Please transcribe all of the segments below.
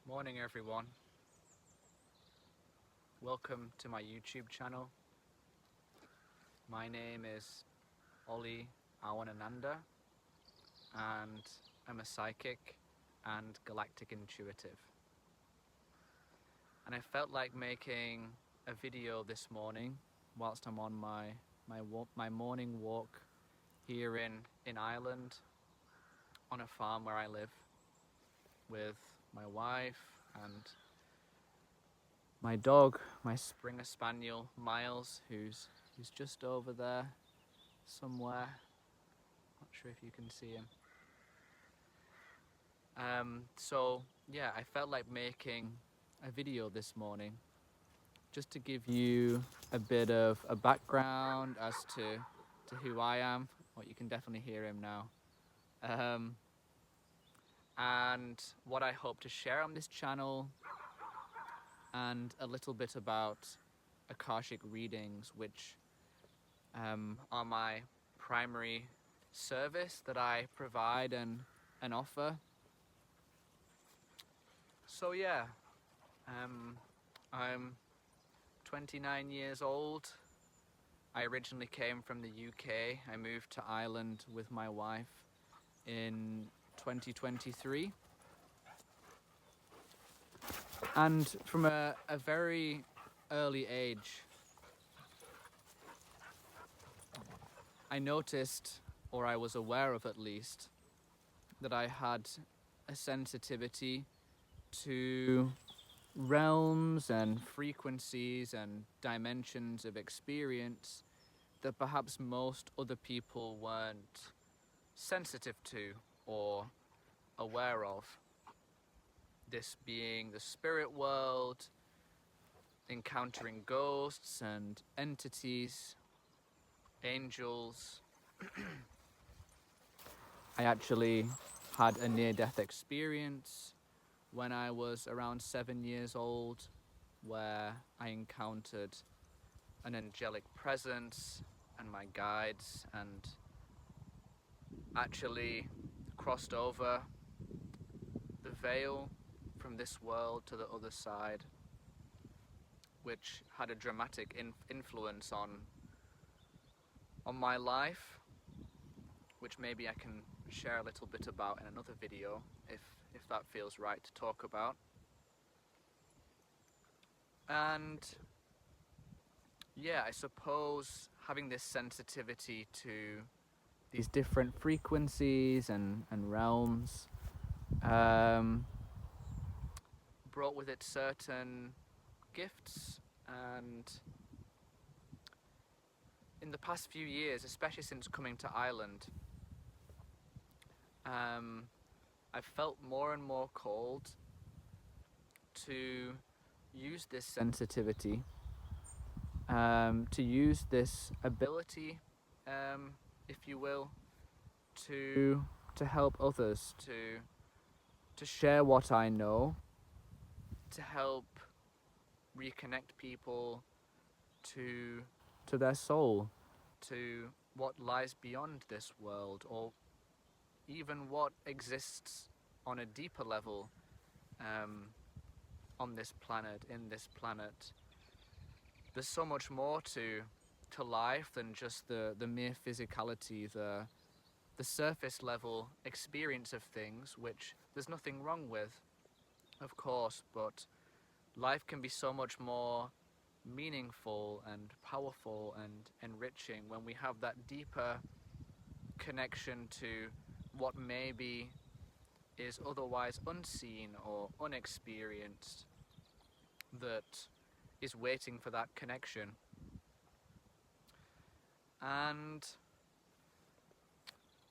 Morning everyone, welcome to my YouTube channel. My name is Ollie and I'm a psychic and galactic intuitive. And I felt like making a video this morning whilst I'm on my morning walk here in Ireland on a farm where I live with my wife and my dog, my Springer Spaniel, Miles, who's just over there somewhere. Not sure if you can see him. So yeah, I felt like making a video this morning just to give you a bit of a background as to who I am. Well, you can definitely hear him now. And what I hope to share on this channel, and a little bit about Akashic Readings, which are my primary service that I provide and offer. So yeah, I'm 29 years old. I originally came from the UK. I moved to Ireland with my wife in 2023. And from a very early age, I noticed, or I was aware of at least, that I had a sensitivity to realms and frequencies and dimensions of experience that perhaps most other people weren't sensitive to or aware of. This being the spirit world, encountering ghosts and entities, angels. I actually had a near-death experience when I was around 7 years old, where I encountered an angelic presence and my guides, and actually crossed over the veil from this world to the other side, which had a dramatic influence on my life, which maybe I can share a little bit about in another video if that feels right to talk about. And yeah, I suppose having this sensitivity to these different frequencies and realms brought with it certain gifts. And in the past few years, especially since coming to Ireland, I've felt more and more called to use this sensitivity, to use this ability, if you will, to help others, to share what I know, to help reconnect people to their soul, to what lies beyond this world, or even what exists on a deeper level on this planet, in this planet. There's so much more to life than just the mere physicality, the surface level experience of things, which there's nothing wrong with, of course, but life can be so much more meaningful and powerful and enriching when we have that deeper connection to what maybe is otherwise unseen or unexperienced, that is waiting for that connection. And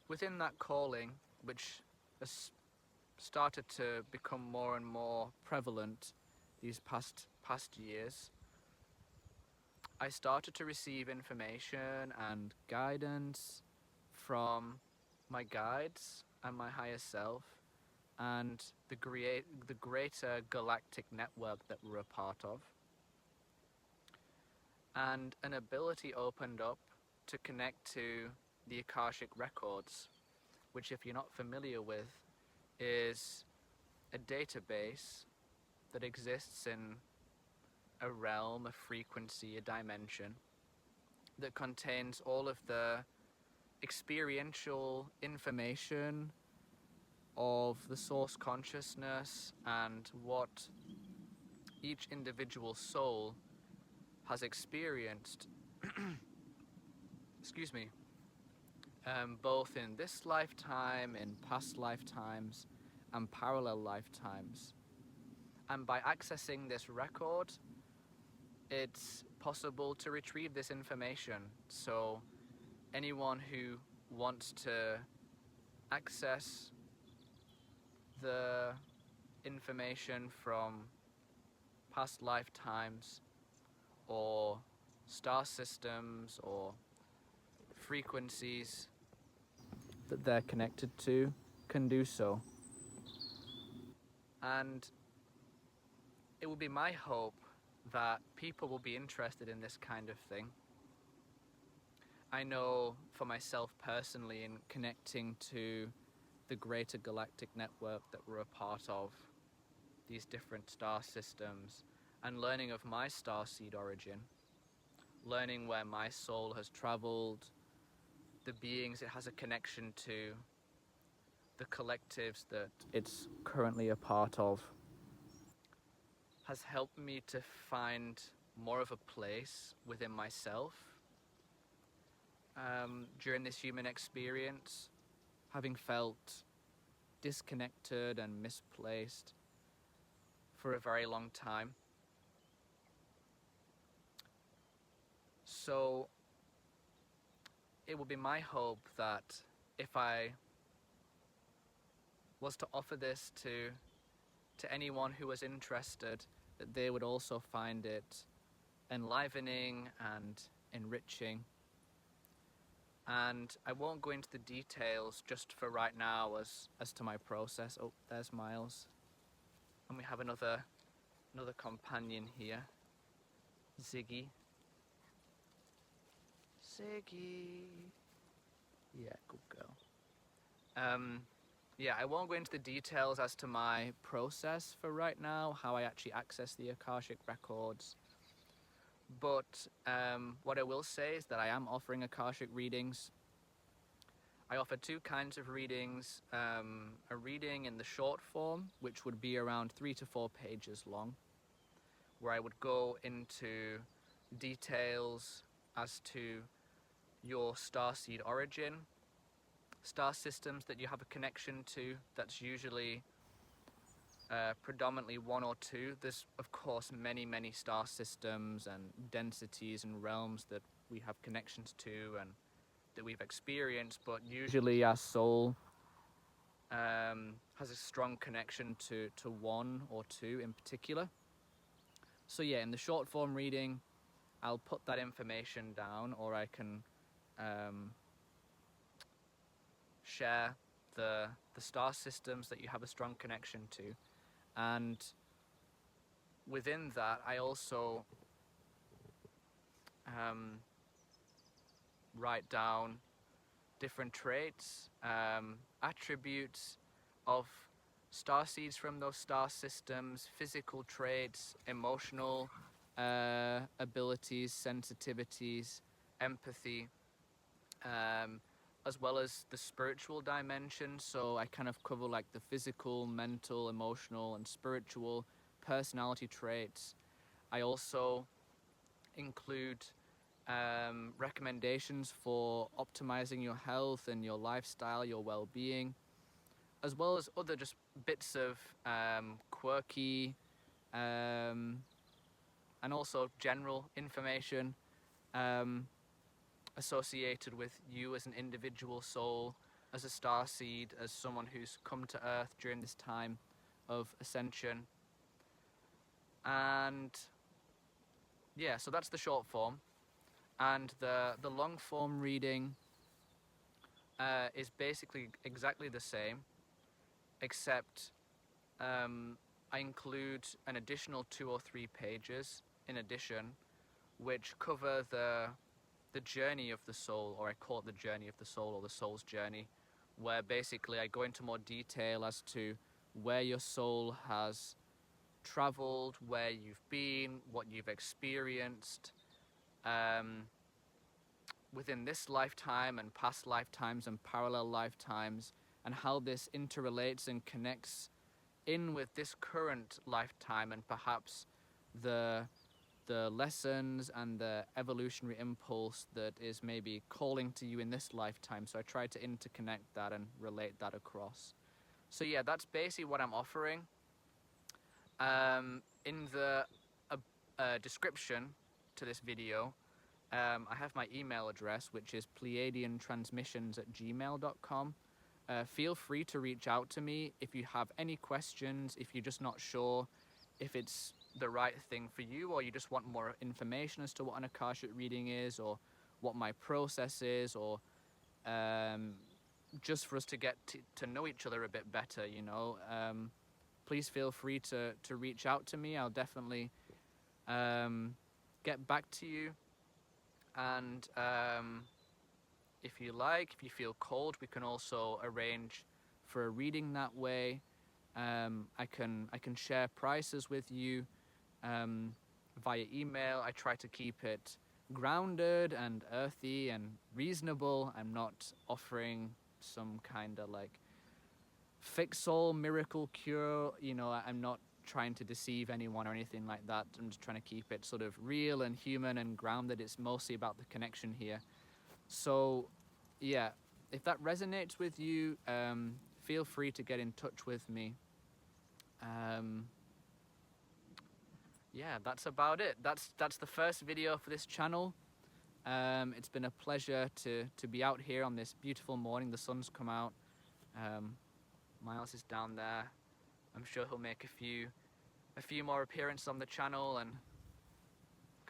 within that calling, which has started to become more and more prevalent these past years, I started to receive information and guidance from my guides and my higher self, and the greater galactic network that we're a part of. And an ability opened up to connect to the Akashic records, which, if you're not familiar with, is a database that exists in a realm, a frequency, a dimension that contains all of the experiential information of the source consciousness and what each individual soul has experienced, excuse me, both in this lifetime, in past lifetimes, and parallel lifetimes. And by accessing this record, it's possible to retrieve this information. So anyone who wants to access the information from past lifetimes or star systems or frequencies that they're connected to can do so. And it will be my hope that people will be interested in this kind of thing. I know for myself personally, in connecting to the greater galactic network that we're a part of, these different star systems, and learning of my starseed origin, learning where my soul has traveled, the beings it has a connection to, the collectives that it's currently a part of, has helped me to find more of a place within myself during this human experience, having felt disconnected and misplaced for a very long time. So it will be my hope that if I was to offer this to anyone who was interested, that they would also find it enlivening and enriching. And I won't go into the details just for right now as to my process. Oh, there's Miles. And we have another companion here, Ziggy. Ziggy. Yeah, good girl. Yeah, I won't go into the details as to my process for right now, how I actually access the Akashic records. But what I will say is that I am offering Akashic readings. I offer two kinds of readings. A reading in the short form, which would be around 3 to 4 pages long, where I would go into details as to your starseed origin, star systems that you have a connection to. That's usually predominantly one or two. There's of course many star systems and densities and realms that we have connections to and that we've experienced, but usually our soul has a strong connection to one or two in particular. So yeah, in the short form reading, I'll put that information down, or I can share the star systems that you have a strong connection to. And within that, I also write down different traits, attributes of star seeds from those star systems, physical traits, emotional abilities, sensitivities, empathy, as well as the spiritual dimension. So I kind of cover like the physical, mental, emotional, and spiritual personality traits. I also include recommendations for optimizing your health and your lifestyle, your well-being, as well as other just bits of quirky and also general information associated with you as an individual soul, as a starseed, as someone who's come to Earth during this time of ascension. And yeah, so that's the short form. And the long form reading is basically exactly the same, except I include an additional 2 or 3 pages in addition, which cover the journey of the soul, or I call it the journey of the soul, or the soul's journey, where basically I go into more detail as to where your soul has traveled, where you've been, what you've experienced within this lifetime and past lifetimes and parallel lifetimes, and how this interrelates and connects in with this current lifetime, and perhaps the lessons and the evolutionary impulse that is maybe calling to you in this lifetime. So I try to interconnect that and relate that across. So yeah, that's basically what I'm offering. In the description to this video, I have my email address, which is pleiadeantransmissions@gmail.com. Feel free to reach out to me if you have any questions, if you're just not sure if it's the right thing for you, or you just want more information as to what an Akashic reading is, or what my process is, or just for us to get to know each other a bit better, you know. Please feel free to reach out to me. I'll definitely get back to you. And if you like, if you feel called, we can also arrange for a reading that way. I can share prices with you via email. I try to keep it grounded and earthy and reasonable. I'm not offering some kind of like fix-all miracle cure, you know. I'm not trying to deceive anyone or anything like that. I'm just trying to keep it sort of real and human and grounded. It's mostly about the connection here. So yeah, if that resonates with you, feel free to get in touch with me. Yeah, that's about it. That's the first video for this channel. It's been a pleasure to be out here on this beautiful morning. The sun's come out. Miles is down there. I'm sure he'll make a few more appearances on the channel. And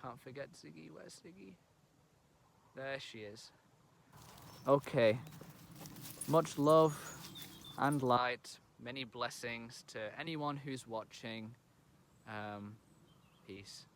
can't forget Ziggy. Where's Ziggy? There she is. Okay. Much love and light. Many blessings to anyone who's watching. Peace.